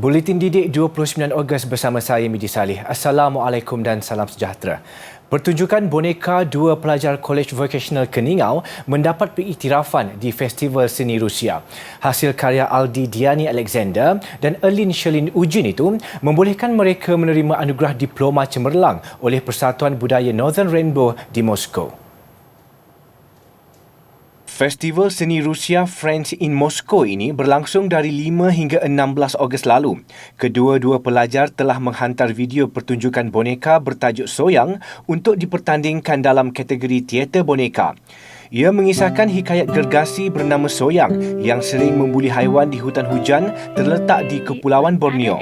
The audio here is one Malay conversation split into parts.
Buletin Didik 29 Ogos bersama saya Midi Salih. Assalamualaikum dan salam sejahtera. Pertunjukan boneka dua pelajar Kolej Vocational Keningau mendapat pengiktirafan di Festival Seni Rusia. Hasil karya Aldi Diani Alexander dan Erlin Sherlyn Ujin itu membolehkan mereka menerima anugerah diploma cemerlang oleh Persatuan Budaya Northern Rainbow di Moskow. Festival Seni Rusia Friends in Moscow ini berlangsung dari 5 hingga 16 Ogos lalu. Kedua-dua pelajar telah menghantar video pertunjukan boneka bertajuk Soyang untuk dipertandingkan dalam kategori teater boneka. Ia mengisahkan hikayat gergasi bernama Soyang yang sering membuli haiwan di hutan hujan terletak di Kepulauan Borneo.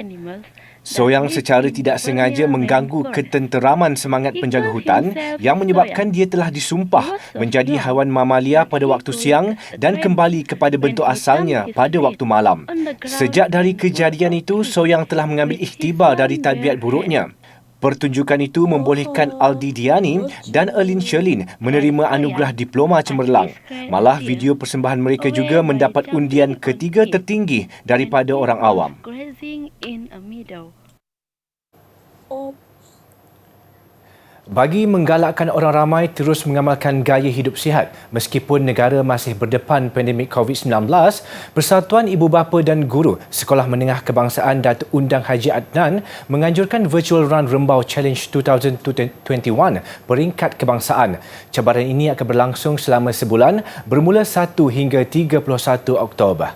Soyang secara tidak sengaja mengganggu ketenteraman semangat penjaga hutan yang menyebabkan dia telah disumpah menjadi haiwan mamalia pada waktu siang dan kembali kepada bentuk asalnya pada waktu malam. Sejak dari kejadian itu, Soyang telah mengambil ikhtibar dari tabiat buruknya. Pertunjukan itu membolehkan Aldi Diani dan Erlin Sherlyn menerima anugerah diploma cemerlang. Malah video persembahan mereka juga mendapat undian ketiga tertinggi daripada orang awam. Bagi menggalakkan orang ramai terus mengamalkan gaya hidup sihat meskipun negara masih berdepan pandemik COVID-19, Persatuan Ibu Bapa dan Guru Sekolah Menengah Kebangsaan Datuk Undang Haji Adnan menganjurkan Virtual Run Rembau Challenge 2021 peringkat kebangsaan. Cabaran ini akan berlangsung selama sebulan bermula 1 hingga 31 Oktober.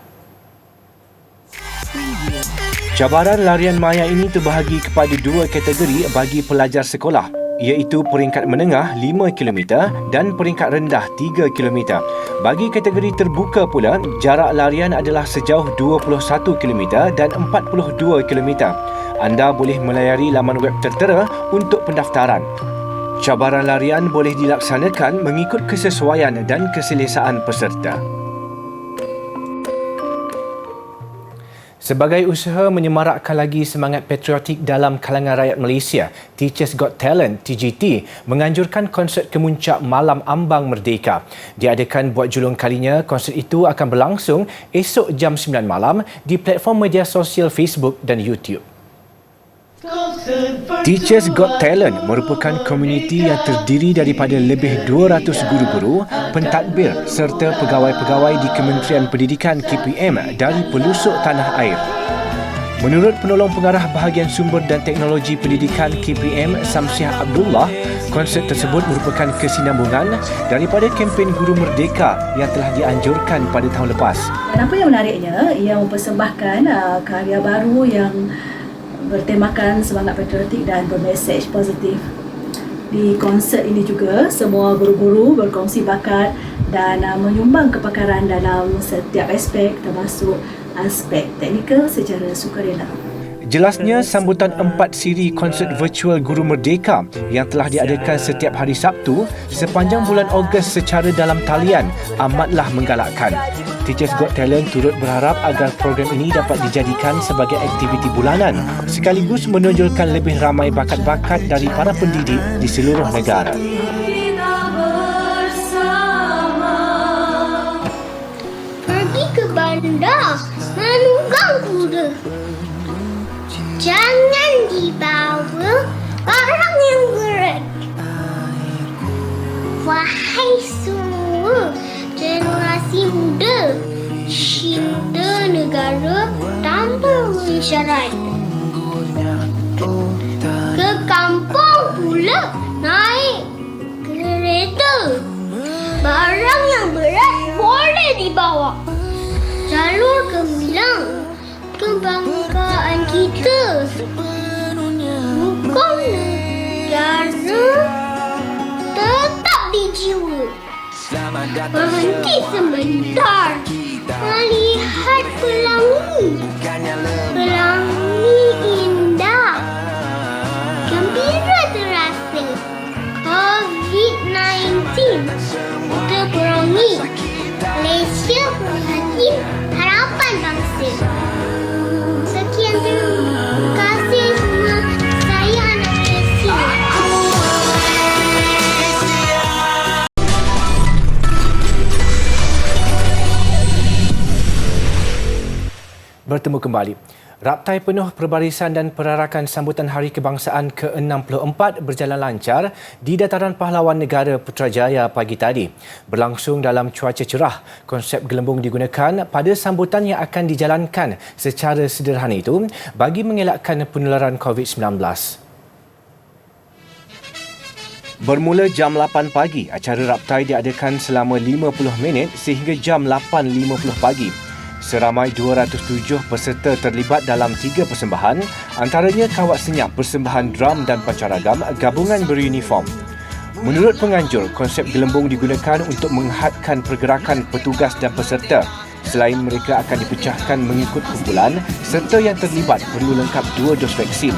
Cabaran larian maya ini terbahagi kepada dua kategori bagi pelajar sekolah, iaitu peringkat menengah 5 km dan peringkat rendah 3 km. Bagi kategori terbuka pula, jarak larian adalah sejauh 21 km dan 42 km. Anda boleh melayari laman web tertera untuk pendaftaran. Cabaran larian boleh dilaksanakan mengikut kesesuaian dan keselesaan peserta. Sebagai usaha menyemarakkan lagi semangat patriotik dalam kalangan rakyat Malaysia, Teachers Got Talent (TGT) menganjurkan konsert kemuncak Malam Ambang Merdeka. Diadakan buat julung kalinya, konsert itu akan berlangsung esok jam 9 malam di platform media sosial Facebook dan YouTube. Teachers Got Talent merupakan komuniti yang terdiri daripada lebih 200 guru-guru, pentadbir serta pegawai-pegawai di Kementerian Pendidikan KPM dari pelosok tanah air. Menurut penolong pengarah bahagian sumber dan teknologi pendidikan KPM Samsiah Abdullah, konsert tersebut merupakan kesinambungan daripada kempen Guru Merdeka yang telah dianjurkan pada tahun lepas. Apa yang menariknya, ia mempersembahkan karya baru yang bertemakan semangat patriotik dan bermesej positif. Di konsert ini juga, semua guru-guru berkongsi bakat dan menyumbang kepakaran dalam setiap aspek termasuk aspek teknikal secara sukarela. Jelasnya, sambutan 4 siri konsert virtual Guru Merdeka yang telah diadakan setiap hari Sabtu sepanjang bulan Ogos secara dalam talian amatlah menggalakkan. Teachers Got Talent turut berharap agar program ini dapat dijadikan sebagai aktiviti bulanan sekaligus menonjolkan lebih ramai bakat-bakat dari para pendidik di seluruh negara. Pergi ke bandar menunggang kuda. Jangan dibawa barang yang berat. Wahai semua generasi muda, cinta negara tanpa menisyarat. Ke kampung pula naik kereta. Barang yang berat boleh dibawa. Jalur gemilang kebanggaan kita. Hukum negara tetap di jiwa. Berhenti sebentar melihat pelangi. Pelangi indah, gembira terasa. COVID-19 kita perangi. Malaysia Penghati Harapan Bangsa. Sekian, terima kasih semua. Saya anak Malaysia. Bertemu kembali. Raptai penuh perbarisan dan perarakan sambutan Hari Kebangsaan ke-64 berjalan lancar di Dataran Pahlawan Negara Putrajaya pagi tadi. Berlangsung dalam cuaca cerah, konsep gelembung digunakan pada sambutan yang akan dijalankan secara sederhana itu bagi mengelakkan penularan COVID-19. Bermula jam 8 pagi, acara raptai diadakan selama 50 minit sehingga jam 8.50 pagi. Seramai 207 peserta terlibat dalam 3 persembahan, antaranya kawat senyap, persembahan drum dan pancaragam gabungan beruniform. Menurut penganjur, konsep gelembung digunakan untuk menghadkan pergerakan petugas dan peserta. Selain mereka akan dipecahkan mengikut kumpulan, serta yang terlibat perlu lengkap 2 dos vaksin.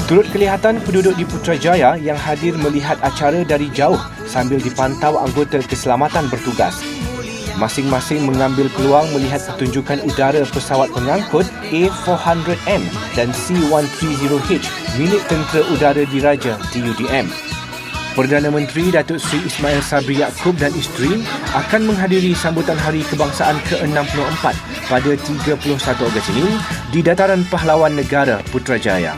Turut kelihatan penduduk di Putrajaya yang hadir melihat acara dari jauh sambil dipantau anggota keselamatan bertugas. Masing-masing mengambil peluang melihat pertunjukan udara pesawat pengangkut A400M dan C130H milik Tentera Udara Diraja TUDM. Perdana Menteri Datuk Seri Ismail Sabri Yaakob dan isteri akan menghadiri sambutan Hari Kebangsaan ke-64 pada 31 Ogos ini di Dataran Pahlawan Negara Putrajaya.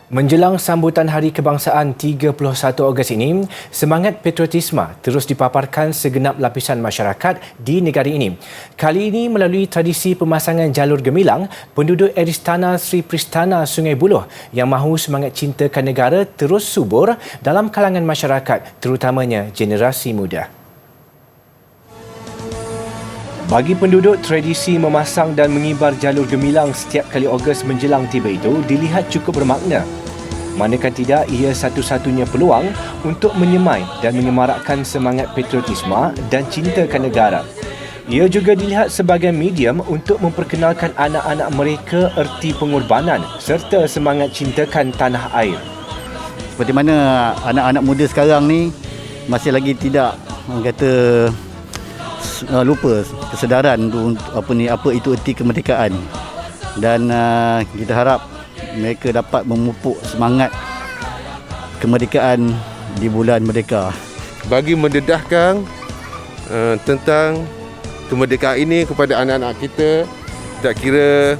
Menjelang sambutan Hari Kebangsaan 31 Ogos ini, semangat patriotisme terus dipaparkan segenap lapisan masyarakat di negara ini. Kali ini melalui tradisi pemasangan jalur gemilang, penduduk Eristana Sri Pristana Sungai Buloh yang mahu semangat cintakan negara terus subur dalam kalangan masyarakat, terutamanya generasi muda. Bagi penduduk, tradisi memasang dan mengibar jalur gemilang setiap kali Ogos menjelang tiba itu dilihat cukup bermakna. Manakah tidak, ia satu-satunya peluang untuk menyemai dan menyemarakkan semangat patriotisme dan cintakan negara. Ia juga dilihat sebagai medium untuk memperkenalkan anak-anak mereka erti pengorbanan serta semangat cintakan tanah air. Seperti mana anak-anak muda sekarang ni masih lagi tidak lupa kesedaran untuk apa itu erti kemerdekaan, dan kita harap mereka dapat memupuk semangat kemerdekaan di bulan merdeka. Bagi mendedahkan tentang kemerdekaan ini kepada anak-anak kita, tak kira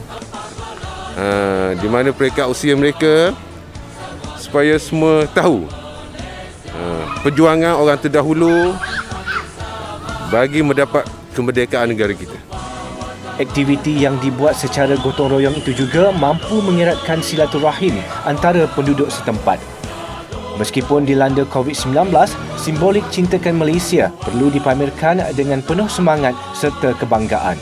di mana peringkat usia mereka, supaya semua tahu perjuangan orang terdahulu bagi mendapat kemerdekaan negara kita. Aktiviti yang dibuat secara gotong royong itu juga mampu mengeratkan silaturahim antara penduduk setempat. Meskipun dilanda COVID-19, simbolik cintakan Malaysia perlu dipamerkan dengan penuh semangat serta kebanggaan.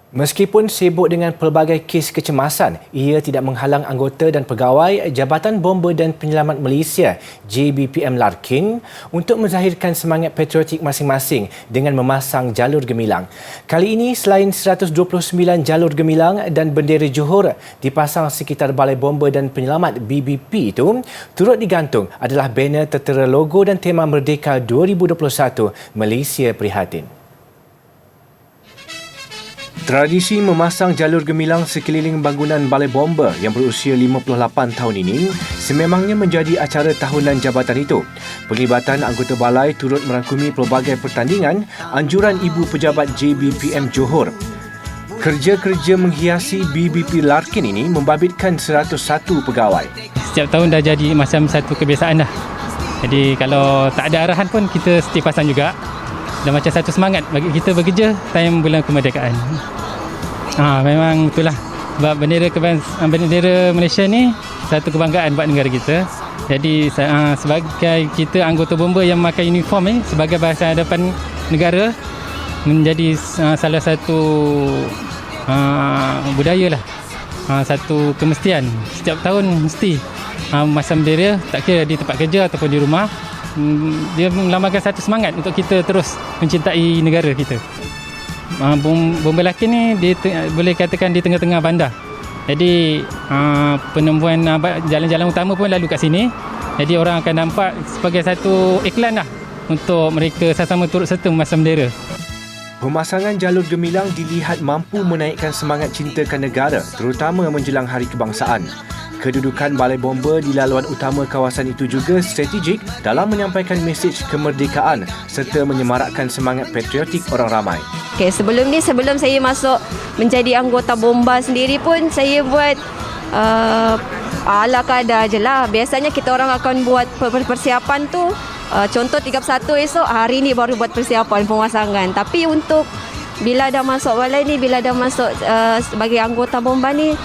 Meskipun sibuk dengan pelbagai kes kecemasan, ia tidak menghalang anggota dan pegawai Jabatan Bomba dan Penyelamat Malaysia JBPM Larkin untuk menzahirkan semangat patriotik masing-masing dengan memasang jalur gemilang. Kali ini, selain 129 jalur gemilang dan bendera Johor dipasang sekitar Balai Bomba dan Penyelamat BBP itu, turut digantung adalah banner tertera logo dan tema Merdeka 2021 Malaysia Prihatin. Tradisi memasang jalur gemilang sekeliling bangunan Balai Bomba yang berusia 58 tahun ini sememangnya menjadi acara tahunan jabatan itu. Penglibatan anggota balai turut merangkumi pelbagai pertandingan anjuran Ibu Pejabat JBPM Johor. Kerja-kerja menghiasi BBP Larkin ini membabitkan 101 pegawai. Setiap tahun dah jadi macam satu kebiasaan dah. Jadi kalau tak ada arahan pun kita mesti pasang juga. Dan macam satu semangat bagi kita bekerja time bulan kemerdekaan. Memang itulah. Sebab bendera Malaysia ni satu kebanggaan buat negara kita. Jadi sebagai kita anggota bomba yang memakai uniform ni sebagai bahasa hadapan negara menjadi salah satu budaya lah. Satu kemestian. Setiap tahun mesti memasang bendera, tak kira di tempat kerja ataupun di rumah. Dia melambangkan satu semangat untuk kita terus mencintai negara kita. Bomba Larkin ni dia boleh katakan di tengah-tengah bandar. Jadi penemuan jalan-jalan utama pun lalu kat sini. Jadi orang akan nampak sebagai satu iklan lah untuk mereka sama-sama turut serta memasang bendera. Pemasangan jalur gemilang dilihat mampu menaikkan semangat cintakan negara, terutama menjelang Hari Kebangsaan. Kedudukan balai bomba di laluan utama kawasan itu juga strategik dalam menyampaikan mesej kemerdekaan serta menyemarakkan semangat patriotik orang ramai. Okay, sebelum saya masuk menjadi anggota bomba sendiri pun saya buat ala kadar je lah. Biasanya kita orang akan buat persiapan tu, contoh 31 esok, hari ni baru buat persiapan pemasangan. Tapi untuk bila dah masuk balai ni, bila dah masuk sebagai anggota bomba ni,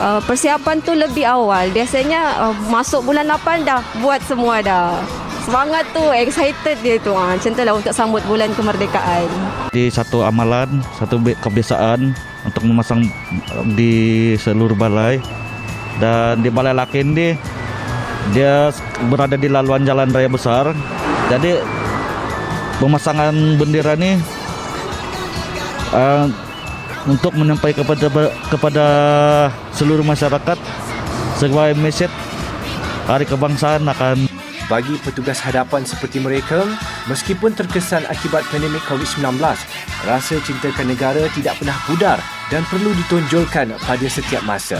persiapan tu lebih awal. Biasanya masuk bulan 8 dah buat semua dah. Semangat tu, excited dia tu. Macam tu lah untuk sambut bulan kemerdekaan. Di satu amalan, satu kebiasaan untuk memasang di seluruh balai. Dan di balai Lakin ni, dia berada di laluan jalan raya besar. Jadi pemasangan bendera ni untuk menyampaikan kepada seluruh masyarakat sebagai mesej Hari Kebangsaan akan. Bagi petugas hadapan seperti mereka, meskipun terkesan akibat pandemik COVID-19, rasa cintakan negara tidak pernah pudar dan perlu ditonjolkan pada setiap masa.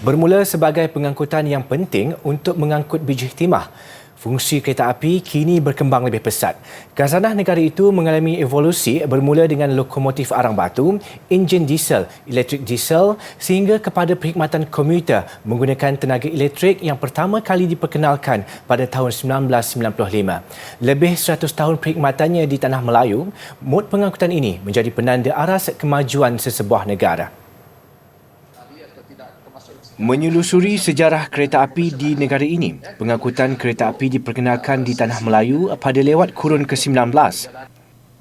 Bermula sebagai pengangkutan yang penting untuk mengangkut biji timah, fungsi kereta api kini berkembang lebih pesat. Khazanah negara itu mengalami evolusi bermula dengan lokomotif arang batu, enjin diesel, elektrik diesel sehingga kepada perkhidmatan komuter menggunakan tenaga elektrik yang pertama kali diperkenalkan pada tahun 1995. Lebih 100 tahun perkhidmatannya di tanah Melayu, mod pengangkutan ini menjadi penanda aras kemajuan sesebuah negara. Menyelusuri sejarah kereta api di negara ini, pengangkutan kereta api diperkenalkan di tanah Melayu pada lewat kurun ke-19.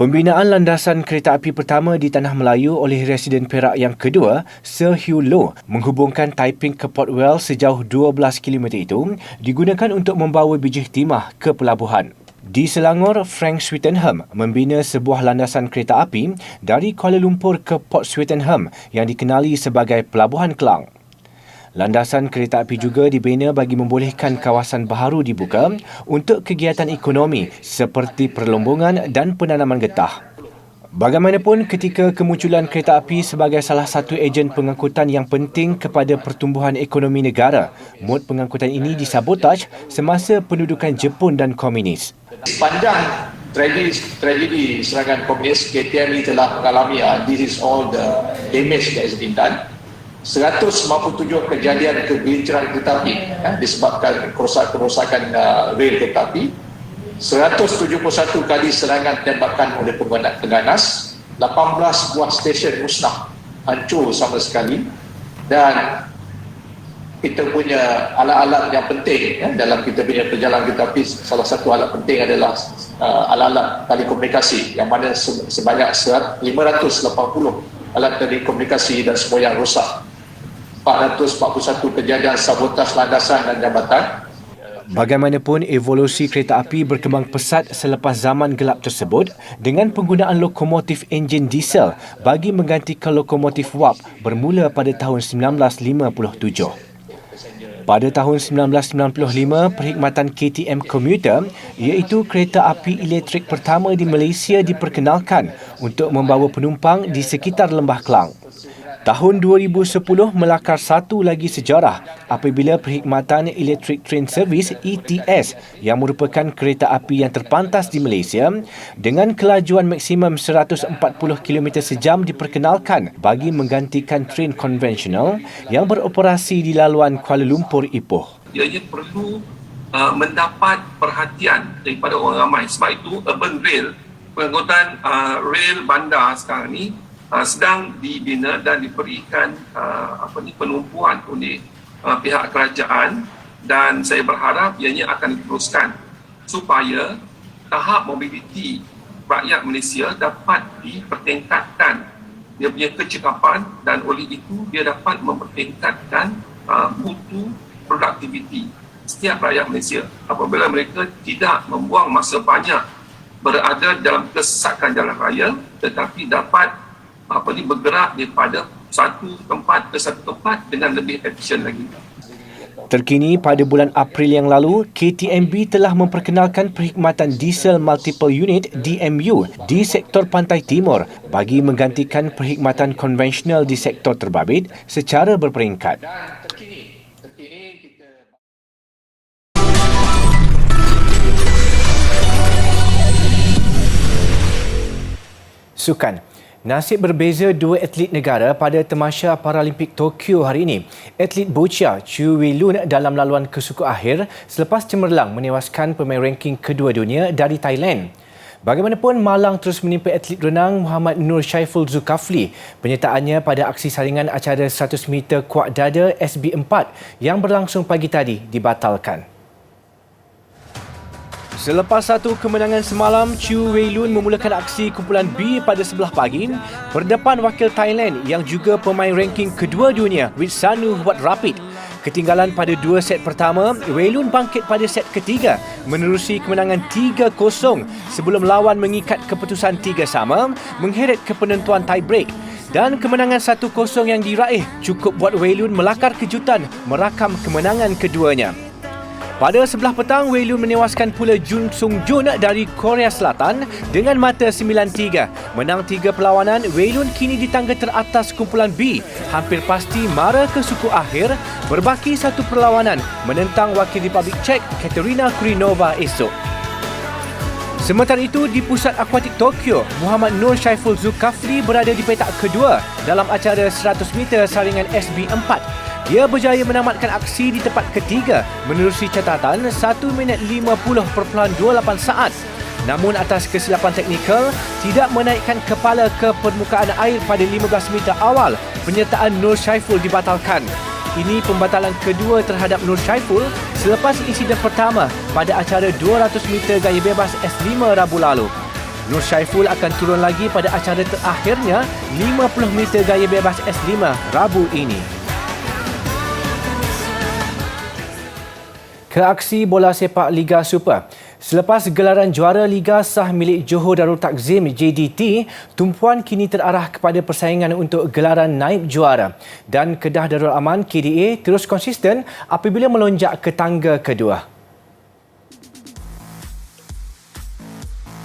Pembinaan landasan kereta api pertama di tanah Melayu oleh Residen Perak yang kedua, Sir Hugh Low, menghubungkan Taiping ke Port Vale sejauh 12 km itu digunakan untuk membawa biji timah ke pelabuhan. Di Selangor, Frank Swettenham membina sebuah landasan kereta api dari Kuala Lumpur ke Port Swettenham yang dikenali sebagai Pelabuhan Klang. Landasan kereta api juga dibina bagi membolehkan kawasan baharu dibuka untuk kegiatan ekonomi seperti perlombongan dan penanaman getah. Bagaimanapun, ketika kemunculan kereta api sebagai salah satu ejen pengangkutan yang penting kepada pertumbuhan ekonomi negara, mod pengangkutan ini disabotaj semasa pendudukan Jepun dan Komunis. Sepanjang tragedi serangan komunis, KTM ini telah mengalami this is all the damage that has been done. 197 kejadian kegelinciran kereta api disebabkan kerosakan rel kereta api, 171 kali serangan tembakan oleh pengganas, 18 buah stesen musnah hancur sama sekali, dan kita punya alat-alat yang penting dalam kita punya perjalanan kereta api, salah satu alat penting adalah alat-alat telekomunikasi yang mana sebanyak 580 alat telekomunikasi dan semua yang rosak. 441 kejadian sabotaj landasan dan jambatan. Bagaimanapun, evolusi kereta api berkembang pesat selepas zaman gelap tersebut dengan penggunaan lokomotif enjin diesel bagi menggantikan lokomotif wap bermula pada tahun 1957. Pada tahun 1995, perkhidmatan KTM Commuter iaitu kereta api elektrik pertama di Malaysia diperkenalkan untuk membawa penumpang di sekitar Lembah Klang. Tahun 2010 melakar satu lagi sejarah apabila perkhidmatan Electric Train Service ETS yang merupakan kereta api yang terpantas di Malaysia dengan kelajuan maksimum 140 km sejam diperkenalkan bagi menggantikan train konvensional yang beroperasi di laluan Kuala Lumpur Ipoh. Ianya perlu mendapat perhatian daripada orang ramai. Sebab itu Urban Rail, pengangkutan rel bandar sekarang ni sedang dibina dan diberikan penumpuan oleh pihak kerajaan, dan saya berharap ianya akan diteruskan supaya tahap mobiliti rakyat Malaysia dapat dipertingkatkan dia punya kecekapan, dan oleh itu dia dapat mempertingkatkan mutu produktiviti setiap rakyat Malaysia apabila mereka tidak membuang masa banyak berada dalam kesesakan jalan raya, tetapi dapat bergerak daripada satu tempat ke satu tempat dengan lebih efisien lagi. Terkini, pada bulan April yang lalu, KTMB telah memperkenalkan perkhidmatan diesel multiple unit DMU di sektor Pantai Timur bagi menggantikan perkhidmatan konvensional di sektor terbabit secara berperingkat. Sukan. Nasib berbeza dua atlet negara pada Tamasya Paralimpik Tokyo hari ini. Atlet bocah Chu Wei-lun dalam laluan ke suku akhir selepas cemerlang menewaskan pemain ranking kedua dunia dari Thailand. Bagaimanapun, malang terus menimpa atlet renang Muhammad Nur Syaiful Zulkafli. Penyertaannya pada aksi saringan acara 100 meter kuak dada SB4 yang berlangsung pagi tadi dibatalkan. Selepas satu kemenangan semalam, Chu Wei-lun memulakan aksi kumpulan B pada sebelah pagi berdepan wakil Thailand yang juga pemain ranking kedua dunia Witsanu Huatrapit. Ketinggalan pada dua set pertama, Wei-lun bangkit pada set ketiga menerusi kemenangan 3-0 sebelum lawan mengikat keputusan 3-sama mengheret ke penentuan tie break. Dan kemenangan 1-0 yang diraih cukup buat Wei-lun melakar kejutan merakam kemenangan keduanya. Pada sebelah petang, Wei-lun menewaskan pula Jun Sung-jun dari Korea Selatan dengan mata 9-3. Menang 3 perlawanan, Wei-lun kini di tangga teratas kumpulan B. Hampir pasti mara ke suku akhir, berbaki satu perlawanan menentang wakil Republik Czech Katerina Kurinova esok. Sementara itu, di pusat akuatik Tokyo, Muhammad Nur Syaiful Zulkafli berada di petak kedua dalam acara 100 meter saringan SB4. Dia berjaya menamatkan aksi di tempat ketiga menerusi catatan 1 minit 50.28 saat. Namun atas kesilapan teknikal, tidak menaikkan kepala ke permukaan air pada 15 meter awal, penyertaan Nur Syaiful dibatalkan. Ini pembatalan kedua terhadap Nur Syaiful selepas insiden pertama pada acara 200 meter gaya bebas S5 Rabu lalu. Nur Syaiful akan turun lagi pada acara terakhirnya 50 meter gaya bebas S5 Rabu ini. Ke aksi bola sepak Liga Super. Selepas gelaran juara Liga sah milik Johor Darul Takzim JDT, tumpuan kini terarah kepada persaingan untuk gelaran naib juara. Dan Kedah Darul Aman KDA terus konsisten apabila melonjak ke tangga kedua.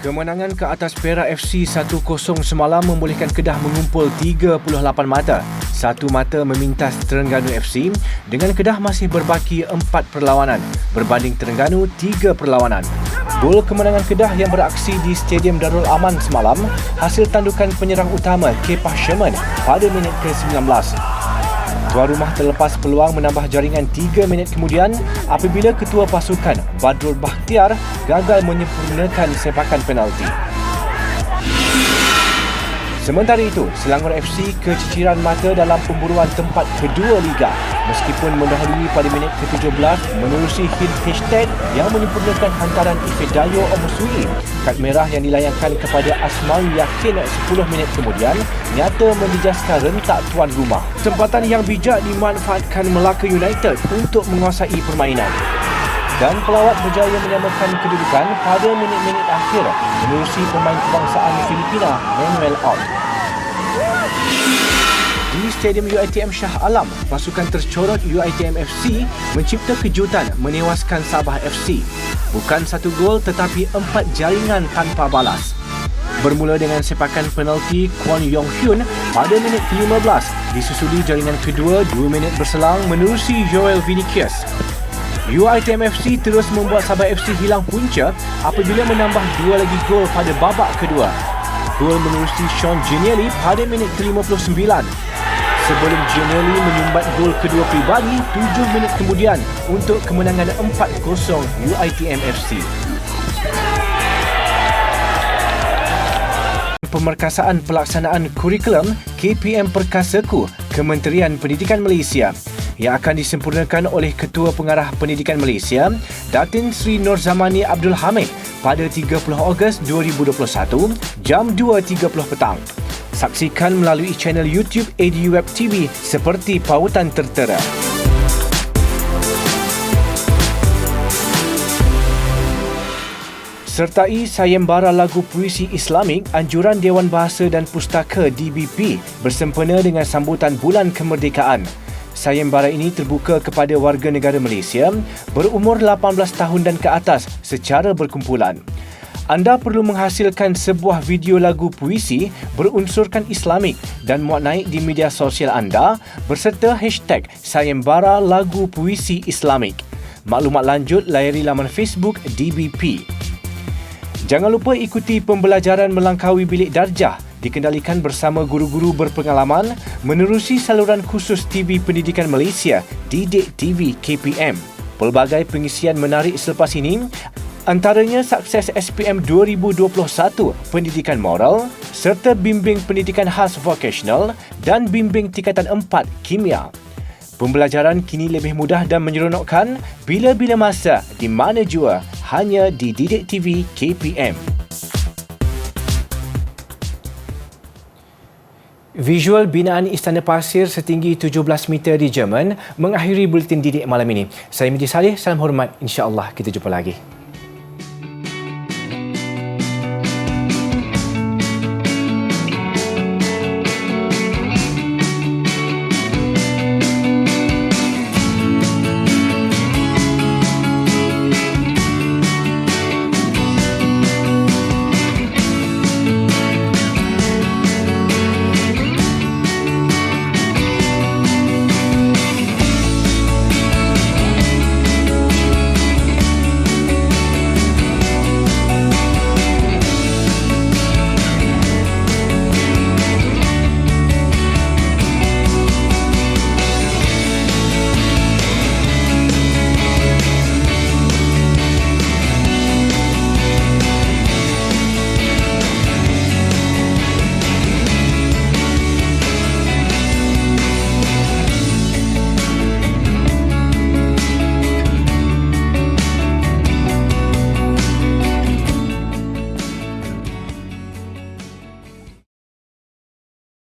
Kemenangan ke atas Perak FC 1-0 semalam membolehkan Kedah mengumpul 38 mata. Satu mata memintas Terengganu FC dengan Kedah masih berbaki 4 perlawanan berbanding Terengganu 3 perlawanan. Gol kemenangan Kedah yang beraksi di Stadium Darul Aman semalam hasil tandukan penyerang utama Kepah Sherman pada minit ke-19. Tuan rumah terlepas peluang menambah jaringan 3 minit kemudian apabila ketua pasukan Badrul Bakhtiar gagal menyempurnakan sepakan penalti. Sementara itu, Selangor FC keciciran mata dalam pemburuan tempat kedua Liga meskipun mendahului pada minit ke-17 menerusi Hill Hashtag yang menyempurnakan hantaran Ifedayo Omosui. Kad merah yang dilayangkan kepada Asmawi Yakin 10 minit kemudian nyata menjejaskan rentak tuan rumah. Kesempatan yang bijak dimanfaatkan Melaka United untuk menguasai permainan. Dan pelawat berjaya menyamakan kedudukan pada minit-minit akhir menerusi pemain kebangsaan Filipina Manuel Ott. Di Stadium UiTM Shah Alam, pasukan tercorot UiTM FC mencipta kejutan menewaskan Sabah FC. Bukan 1 gol tetapi 4 jaringan tanpa balas. Bermula dengan sepakan penalti Kwon Yong Hyun pada minit ke-15, disusuli jaringan kedua 2 minit berselang menerusi Joel Vinicius. UiTM FC terus membuat Sabah FC hilang punca apabila menambah 2 lagi gol pada babak kedua. Gol menerusi Sean Ginielli pada minit ke-59. Sebelum Ginielli menyumbat gol kedua pribadi 7 minit kemudian untuk kemenangan 4-0 UiTM FC. Pemerkasaan pelaksanaan kurikulum KPM Perkasaku Kementerian Pendidikan Malaysia yang akan disempurnakan oleh Ketua Pengarah Pendidikan Malaysia, Datin Sri Nur Zamani Abdul Hamid pada 30 Ogos 2021, jam 2.30 petang. Saksikan melalui channel YouTube EduWeb TV seperti pautan tertera. Sertai sayembara lagu puisi Islamik Anjuran Dewan Bahasa dan Pustaka DBP bersempena dengan sambutan Bulan Kemerdekaan. sayembara ini terbuka kepada warga negara Malaysia berumur 18 tahun dan ke atas secara berkumpulan. Anda perlu menghasilkan sebuah video lagu puisi berunsurkan Islamik dan muat naik di media sosial anda berserta hashtag sayembara lagu puisi Islamik. Maklumat lanjut layari laman Facebook DBP. Jangan lupa ikuti pembelajaran melangkaui bilik darjah dikendalikan bersama guru-guru berpengalaman menerusi saluran khusus TV Pendidikan Malaysia Didik TV KPM. Pelbagai pengisian menarik selepas ini antaranya sukses SPM 2021 Pendidikan Moral serta bimbing pendidikan khas vocational dan bimbing tingkatan 4 Kimia. Pembelajaran kini lebih mudah dan menyeronokkan bila-bila masa di mana jua hanya di Didik TV KPM. Visual binaan Istana Pasir setinggi 17 meter di Jerman mengakhiri buletin didik malam ini. Saya Midi Saleh, salam hormat. InsyaAllah kita jumpa lagi.